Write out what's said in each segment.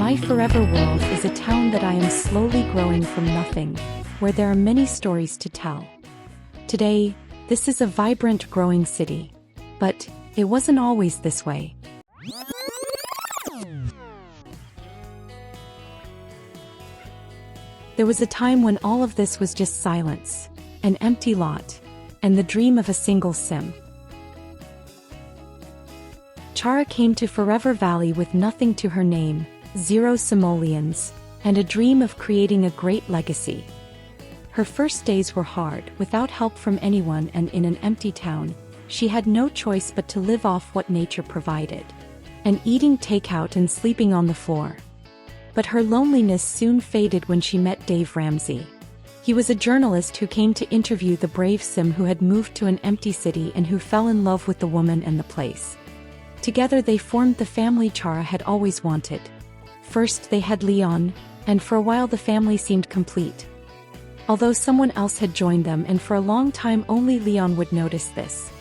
My forever world is a town that I am slowly growing from nothing, where there are many stories to tell. Today, this is a vibrant, growing city. But it wasn't always this way. There was a time when all of this was just silence, an empty lot, and the dream of a single sim. Chara came to Forever Valley with nothing to her name, 0 simoleons, and a dream of creating a great legacy. Her first days were hard, without help from anyone and in an empty town. She had no choice but to live off what nature provided, and eating takeout and sleeping on the floor. But her loneliness soon faded when she met Dave Ramsey. He was a journalist who came to interview the brave sim who had moved to an empty city and who fell in love with the woman and the place. Together they formed the family Chara had always wanted. First they had Leon, and for a while the family seemed complete. Although someone else had joined them, and for a long time only Leon would notice this.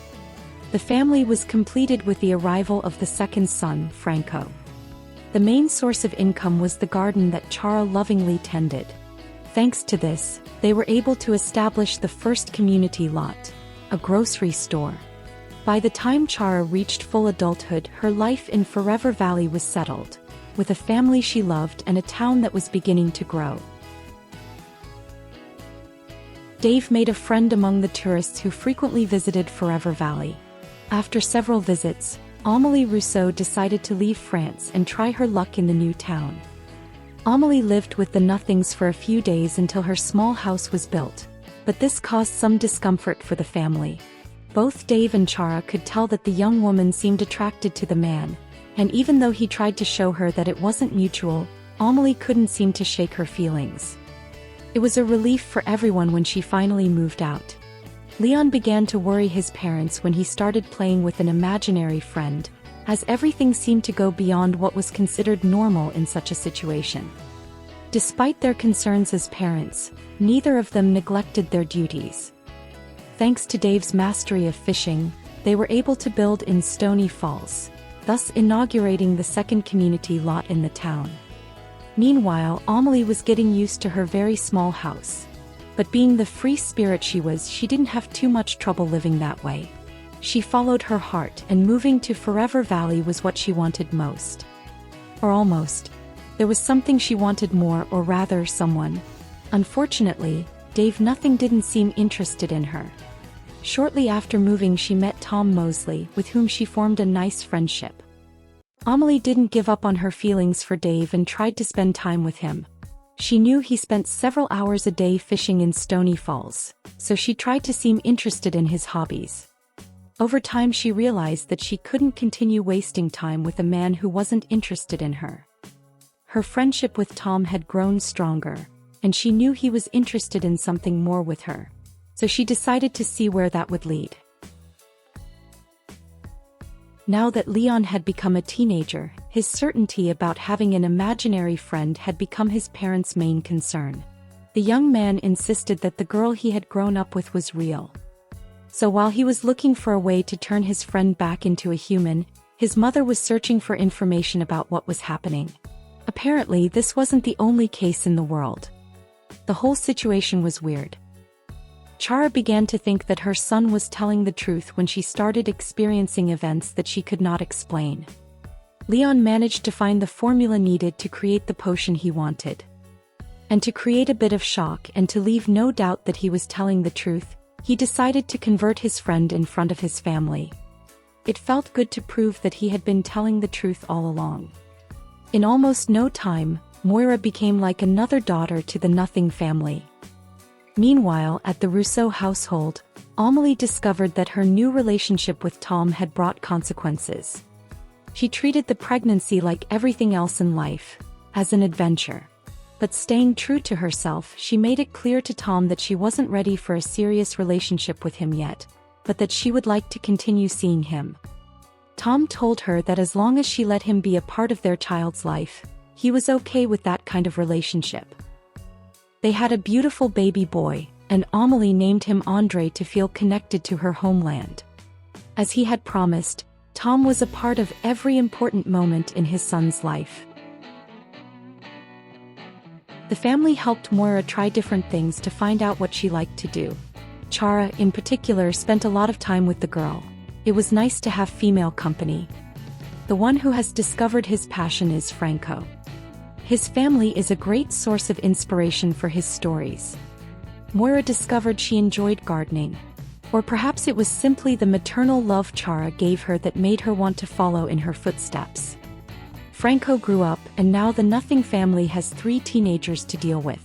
The family was completed with the arrival of the second son, Franco. The main source of income was the garden that Chara lovingly tended. Thanks to this, they were able to establish the first community lot, a grocery store. By the time Chara reached full adulthood, her life in Forever Valley was settled, with a family she loved and a town that was beginning to grow. Dave made a friend among the tourists who frequently visited Forever Valley. After several visits, Amélie Rousseau decided to leave France and try her luck in the new town. Amélie lived with the nothings for a few days until her small house was built, but this caused some discomfort for the family. Both Dave and Chara could tell that the young woman seemed attracted to the man, and even though he tried to show her that it wasn't mutual, Amélie couldn't seem to shake her feelings. It was a relief for everyone when she finally moved out. Leon began to worry his parents when he started playing with an imaginary friend, as everything seemed to go beyond what was considered normal in such a situation. Despite their concerns as parents, neither of them neglected their duties. Thanks to Dave's mastery of fishing, they were able to build in Stony Falls, thus inaugurating the second community lot in the town. Meanwhile, Amélie was getting used to her very small house. But being the free spirit she was, she didn't have too much trouble living that way. She followed her heart, and moving to Forever Valley was what she wanted most. Or almost. There was something she wanted more, or rather someone. Unfortunately, Dave didn't seem interested in her. Shortly after moving she met Tom Mosley, with whom she formed a nice friendship. Amélie didn't give up on her feelings for Dave and tried to spend time with him. She knew he spent several hours a day fishing in Stony Falls, so she tried to seem interested in his hobbies. Over time she realized that she couldn't continue wasting time with a man who wasn't interested in her. Her friendship with Tom had grown stronger, and she knew he was interested in something more with her. So she decided to see where that would lead. Now that Leon had become a teenager, his certainty about having an imaginary friend had become his parents' main concern. The young man insisted that the girl he had grown up with was real. So while he was looking for a way to turn his friend back into a human, his mother was searching for information about what was happening. Apparently, this wasn't the only case in the world. The whole situation was weird. Chara began to think that her son was telling the truth when she started experiencing events that she could not explain. Leon managed to find the formula needed to create the potion he wanted. And to create a bit of shock and to leave no doubt that he was telling the truth, he decided to convert his friend in front of his family. It felt good to prove that he had been telling the truth all along. In almost no time, Moira became like another daughter to the Nothing family. Meanwhile, at the Rousseau household, Amélie discovered that her new relationship with Tom had brought consequences. She treated the pregnancy like everything else in life, as an adventure. But staying true to herself, she made it clear to Tom that she wasn't ready for a serious relationship with him yet, but that she would like to continue seeing him. Tom told her that as long as she let him be a part of their child's life, he was okay with that kind of relationship. They had a beautiful baby boy, and Amélie named him André to feel connected to her homeland. As he had promised, Tom was a part of every important moment in his son's life. The family helped Moira try different things to find out what she liked to do. Chara, in particular, spent a lot of time with the girl. It was nice to have female company. The one who has discovered his passion is Franco. His family is a great source of inspiration for his stories. Moira discovered she enjoyed gardening. Or perhaps it was simply the maternal love Chara gave her that made her want to follow in her footsteps. Franco grew up, and now the Nothing family has 3 teenagers to deal with.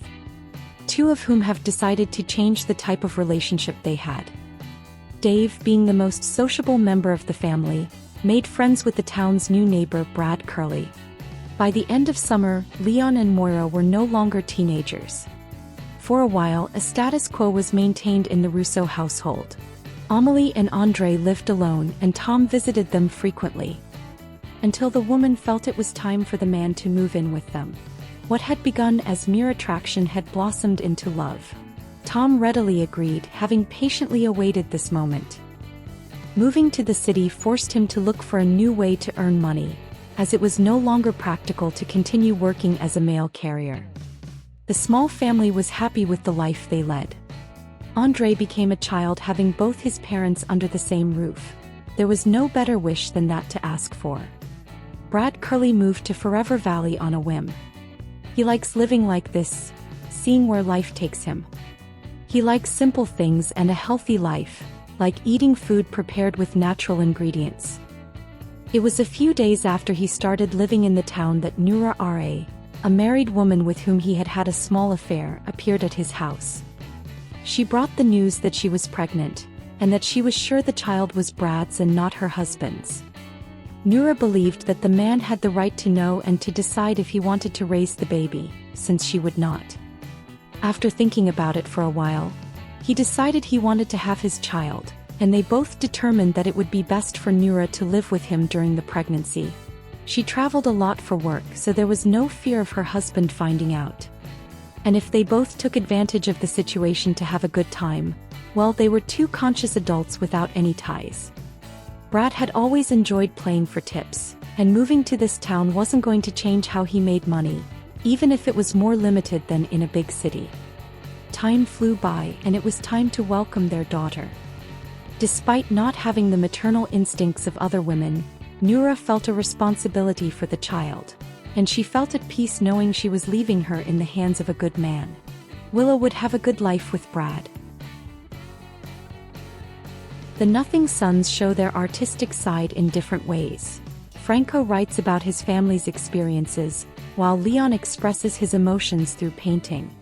2 of whom have decided to change the type of relationship they had. Dave, being the most sociable member of the family, made friends with the town's new neighbor Brad Curley. By the end of summer, Leon and Moira were no longer teenagers. For a while, a status quo was maintained in the Russo household. Amélie and André lived alone, and Tom visited them frequently. Until the woman felt it was time for the man to move in with them. What had begun as mere attraction had blossomed into love. Tom readily agreed, having patiently awaited this moment. Moving to the city forced him to look for a new way to earn money, as it was no longer practical to continue working as a mail carrier. The small family was happy with the life they led. André became a child having both his parents under the same roof. There was no better wish than that to ask for. Brad Curley moved to Forever Valley on a whim. He likes living like this, seeing where life takes him. He likes simple things and a healthy life, like eating food prepared with natural ingredients. It was a few days after he started living in the town that Noura R.A., a married woman with whom he had had a small affair, appeared at his house. She brought the news that she was pregnant, and that she was sure the child was Brad's and not her husband's. Noura believed that the man had the right to know and to decide if he wanted to raise the baby, since she would not. After thinking about it for a while, he decided he wanted to have his child, and they both determined that it would be best for Noura to live with him during the pregnancy. She traveled a lot for work, so there was no fear of her husband finding out. And if they both took advantage of the situation to have a good time, well, they were 2 conscious adults without any ties. Brad had always enjoyed playing for tips, and moving to this town wasn't going to change how he made money, even if it was more limited than in a big city. Time flew by, and it was time to welcome their daughter. Despite not having the maternal instincts of other women, Noura felt a responsibility for the child, and she felt at peace knowing she was leaving her in the hands of a good man. Willow would have a good life with Brad. The Nothing sons show their artistic side in different ways. Franco writes about his family's experiences, while Leon expresses his emotions through painting.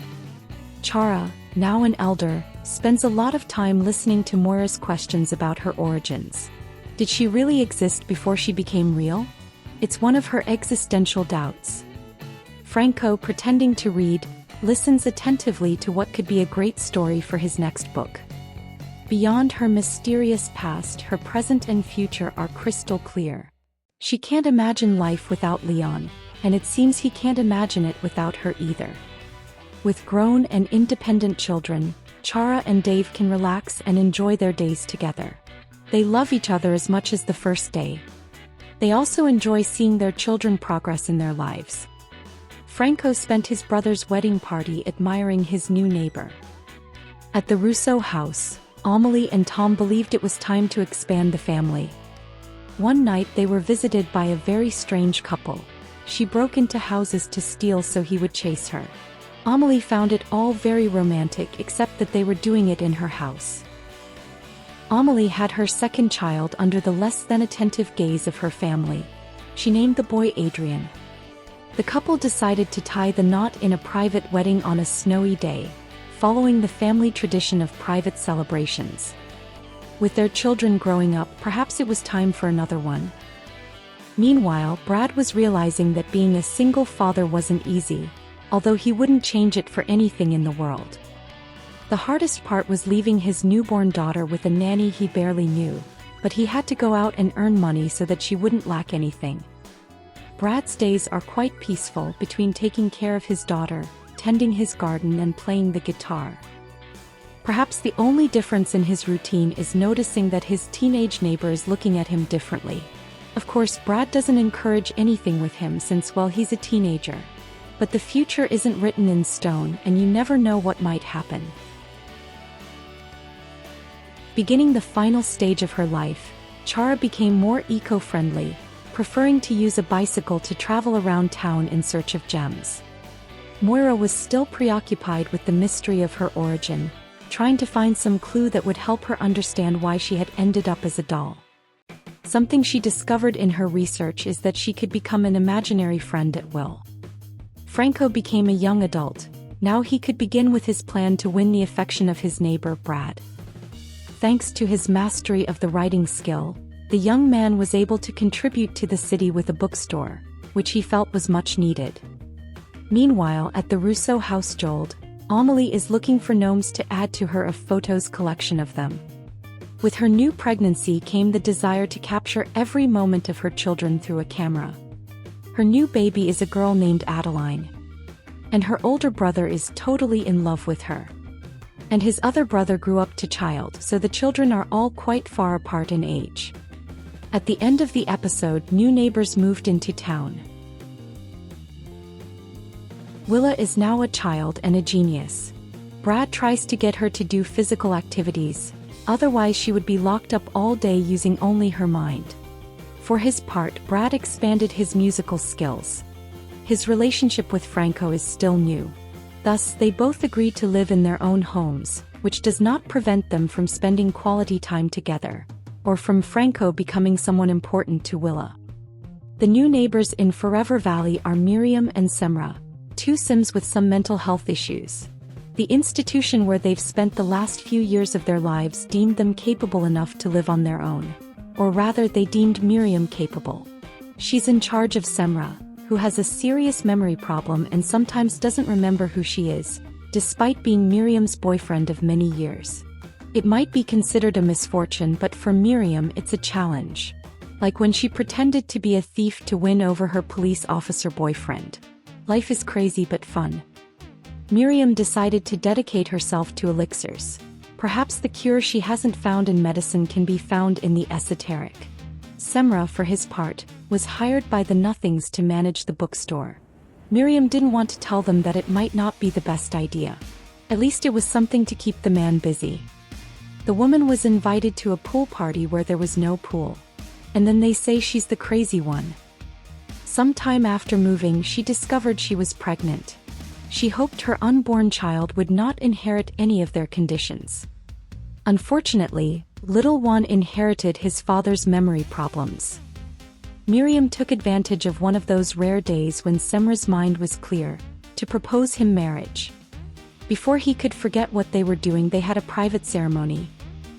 Chara, now an elder, spends a lot of time listening to Moira's questions about her origins. Did she really exist before she became real? It's one of her existential doubts. Franco, pretending to read, listens attentively to what could be a great story for his next book. Beyond her mysterious past, her present and future are crystal clear. She can't imagine life without Leon, and it seems he can't imagine it without her either. With grown and independent children, Chara and Dave can relax and enjoy their days together. They love each other as much as the first day. They also enjoy seeing their children progress in their lives. Franco spent his brother's wedding party admiring his new neighbor. At the Russo house, Amélie and Tom believed it was time to expand the family. One night they were visited by a very strange couple. She broke into houses to steal so he would chase her. Amélie found it all very romantic, except that they were doing it in her house. Amélie had her second child under the less than attentive gaze of her family. She named the boy Adrian. The couple decided to tie the knot in a private wedding on a snowy day, following the family tradition of private celebrations. With their children growing up, perhaps it was time for another one. Meanwhile, Brad was realizing that being a single father wasn't easy, although he wouldn't change it for anything in the world. The hardest part was leaving his newborn daughter with a nanny he barely knew, but he had to go out and earn money so that she wouldn't lack anything. Brad's days are quite peaceful, between taking care of his daughter, tending his garden, and playing the guitar. Perhaps the only difference in his routine is noticing that his teenage neighbor is looking at him differently. Of course, Brad doesn't encourage anything with him since, well, he's a teenager. But the future isn't written in stone, and you never know what might happen. Beginning the final stage of her life, Chara became more eco-friendly, preferring to use a bicycle to travel around town in search of gems. Moira was still preoccupied with the mystery of her origin, trying to find some clue that would help her understand why she had ended up as a doll. Something she discovered in her research is that she could become an imaginary friend at will. Franco became a young adult. Now he could begin with his plan to win the affection of his neighbor, Brad. Thanks to his mastery of the writing skill, the young man was able to contribute to the city with a bookstore, which he felt was much needed. Meanwhile, at the Rousseau household, Amélie is looking for gnomes to add to her photos collection of them. With her new pregnancy came the desire to capture every moment of her children through a camera. Her new baby is a girl named Adeline. And her older brother is totally in love with her. And his other brother grew up to child, so the children are all quite far apart in age. At the end of the episode, new neighbors moved into town. Willa is now a child and a genius. Brad tries to get her to do physical activities, otherwise she would be locked up all day using only her mind. For his part, Brad expanded his musical skills. His relationship with Franco is still new. Thus, they both agree to live in their own homes, which does not prevent them from spending quality time together, or from Franco becoming someone important to Willa. The new neighbors in Forever Valley are Miriam and Semra, two Sims with some mental health issues. The institution where they've spent the last few years of their lives deemed them capable enough to live on their own. Or rather, they deemed Miriam capable. She's in charge of Semra, who has a serious memory problem and sometimes doesn't remember who she is, despite being Miriam's boyfriend of many years. It might be considered a misfortune, but for Miriam it's a challenge. Like when she pretended to be a thief to win over her police officer boyfriend. Life is crazy but fun. Miriam decided to dedicate herself to elixirs. Perhaps the cure she hasn't found in medicine can be found in the esoteric. Semra, for his part, was hired by the Nothings to manage the bookstore. Miriam didn't want to tell them that it might not be the best idea. At least it was something to keep the man busy. The woman was invited to a pool party where there was no pool. And then they say she's the crazy one. Sometime after moving, she discovered she was pregnant. She hoped her unborn child would not inherit any of their conditions. Unfortunately, little Juan inherited his father's memory problems. Miriam took advantage of one of those rare days when Semra's mind was clear, to propose him marriage. Before he could forget what they were doing, they had a private ceremony.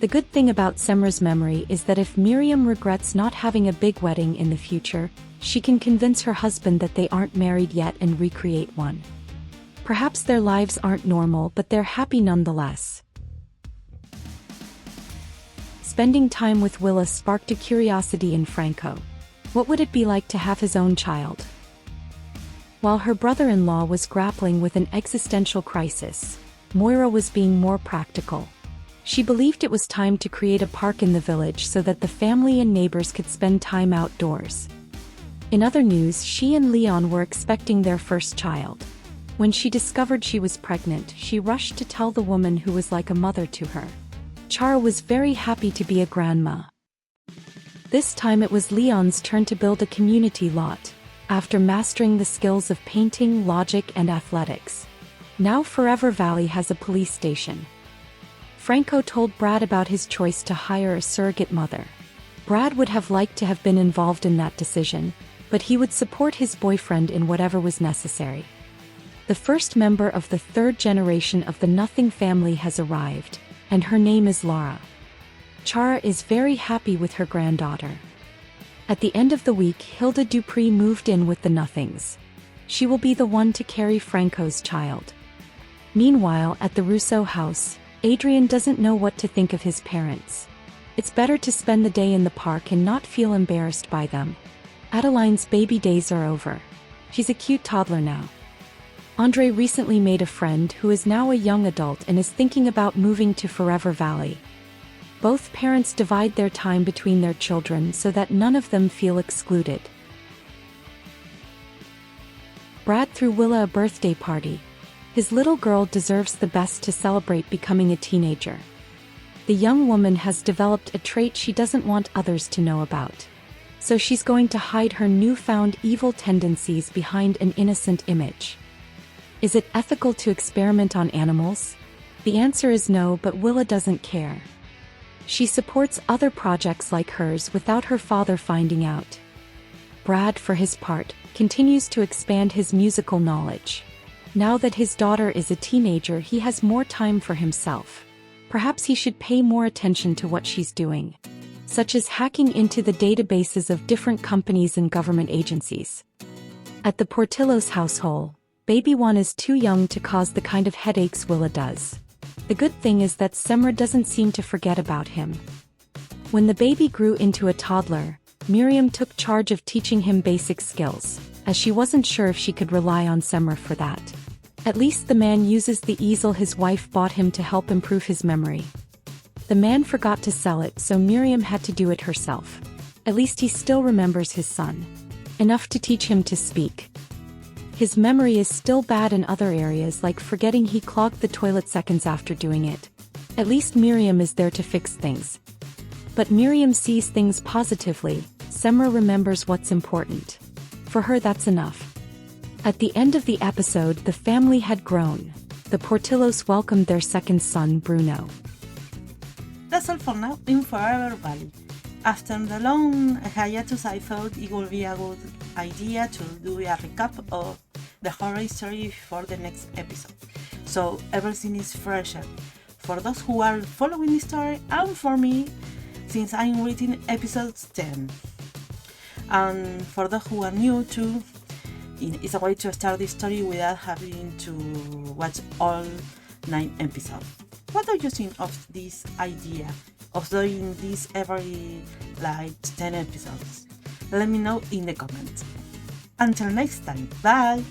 The good thing about Semra's memory is that if Miriam regrets not having a big wedding in the future, she can convince her husband that they aren't married yet and recreate one. Perhaps their lives aren't normal, but they're happy nonetheless. Spending time with Willa sparked a curiosity in Franco. What would it be like to have his own child? While her brother-in-law was grappling with an existential crisis, Moira was being more practical. She believed it was time to create a park in the village so that the family and neighbors could spend time outdoors. In other news, she and Leon were expecting their first child. When she discovered she was pregnant, she rushed to tell the woman who was like a mother to her. Chara was very happy to be a grandma. This time it was Leon's turn to build a community lot, after mastering the skills of painting, logic, and athletics. Now Forever Valley has a police station. Franco told Brad about his choice to hire a surrogate mother. Brad would have liked to have been involved in that decision, but he would support his boyfriend in whatever was necessary. The first member of the third generation of the Nothing family has arrived, and her name is Laura. Chara is very happy with her granddaughter. At the end of the week, Hilda Dupree moved in with the Nothings. She will be the one to carry Franco's child. Meanwhile, at the Rousseau house, Adrien doesn't know what to think of his parents. It's better to spend the day in the park and not feel embarrassed by them. Adeline's baby days are over. She's a cute toddler now. Andre recently made a friend who is now a young adult and is thinking about moving to Forever Valley. Both parents divide their time between their children so that none of them feel excluded. Brad threw Willa a birthday party. His little girl deserves the best to celebrate becoming a teenager. The young woman has developed a trait she doesn't want others to know about. So she's going to hide her newfound evil tendencies behind an innocent image. Is it ethical to experiment on animals? The answer is no, but Willa doesn't care. She supports other projects like hers without her father finding out. Brad, for his part, continues to expand his musical knowledge. Now that his daughter is a teenager, he has more time for himself. Perhaps he should pay more attention to what she's doing, such as hacking into the databases of different companies and government agencies. At the Portillo's household, Baby Juan is too young to cause the kind of headaches Willa does. The good thing is that Semra doesn't seem to forget about him. When the baby grew into a toddler, Miriam took charge of teaching him basic skills, as she wasn't sure if she could rely on Semra for that. At least the man uses the easel his wife bought him to help improve his memory. The man forgot to sell it, so Miriam had to do it herself. At least he still remembers his son. Enough to teach him to speak. His memory is still bad in other areas, like forgetting he clogged the toilet seconds after doing it. At least Miriam is there to fix things. But Miriam sees things positively. Semra remembers what's important. For her, that's enough. At the end of the episode, the family had grown. The Portillos welcomed their second son, Bruno. That's all for now in Forever Valley. After the long hiatus, I thought it would be a good idea to do a recap of the horror story for the next episode, so everything is fresher for those who are following the story and for me, since I'm reading episodes 10. And for those who are new too, it's a way to start the story without having to watch all 9 episodes. What do you think of this idea of doing this every 10 episodes? Let me know in the comments. Until next time, bye!